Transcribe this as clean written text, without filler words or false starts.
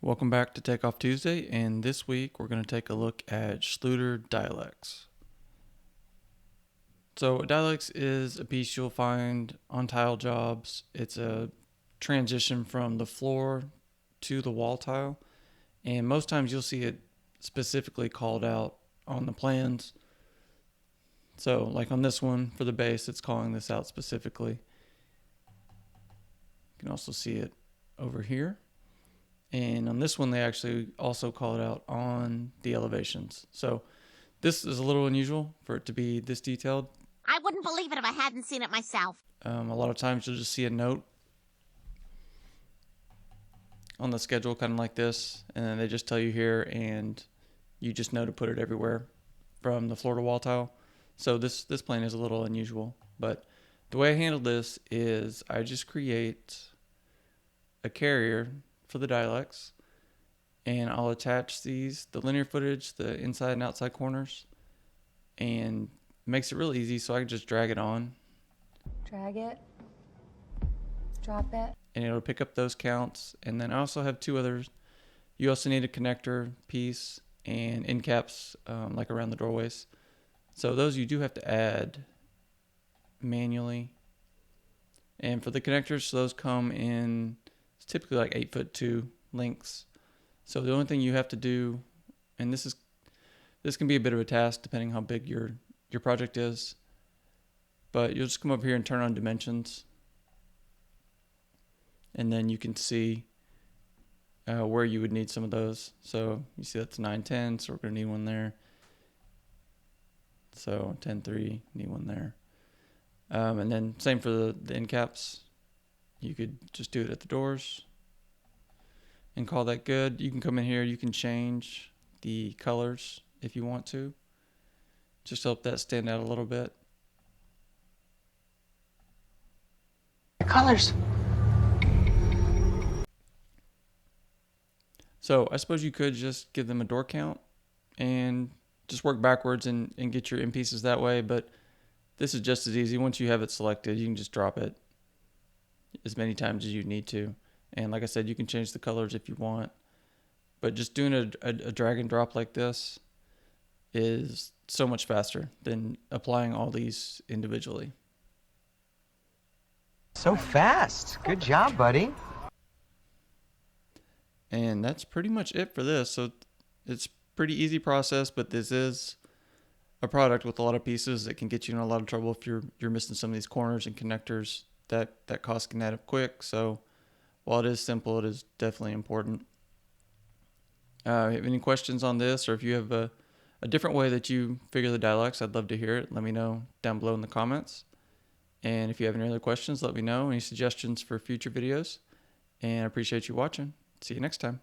Welcome back to Takeoff Tuesday, and this week we're going to take a look at Schluter Dilex. So a Dilex is a piece you'll find on tile jobs. It's a transition from the floor to the wall tile, and most times you'll see it specifically called out on the plans. So like on this one for the base, it's calling this out specifically. You can also see it over here. And on this one, they actually also call it out on the elevations. So this is a little unusual for it to be this detailed. I wouldn't believe it if I hadn't seen it myself. A lot of times you'll just see a note on the schedule kind of like this, and then they just tell you here, and you just know to put it everywhere from the floor to wall tile. So this plane is a little unusual, but the way I handle this is I just create a carrier for the Dilex, and I'll attach the linear footage, the inside and outside corners, and it makes it real easy, so I can just drag it on. Drag it, drop it. And it'll pick up those counts. And then I also have two others. You also need a connector piece and end caps, like around the doorways. So those you do have to add manually. And for the connectors, those come in, it's typically like 8'2" lengths. So the only thing you have to do, and this can be a bit of a task depending how big your project is, but you'll just come over here and turn on dimensions, and then you can see where you would need some of those. So you see that's 9'10", so we're going to need one there. So 10'3", need one there. And then same for the end caps. You could just do it at the doors and call that good. You can come in here, you can change the colors if you want to, just help that stand out a little bit. Colors. So I suppose you could just give them a door count and just work backwards and get your end pieces that way, but this is just as easy. Once you have it selected, you can just drop it as many times as you need to. And like I said, you can change the colors if you want, but just doing a drag and drop like this is so much faster than applying all these individually. So fast. Good job, buddy. And that's pretty much it for this. So it's pretty easy process, but this is a product with a lot of pieces that can get you in a lot of trouble if you're missing some of these corners and connectors. That cost can add up quick. So while it is simple, it is definitely important. If you have any questions on this, or if you have a different way that you figure the Dilex, I'd love to hear it. Let me know down below in the comments. And if you have any other questions, let me know. Any suggestions for future videos. And I appreciate you watching. See you next time.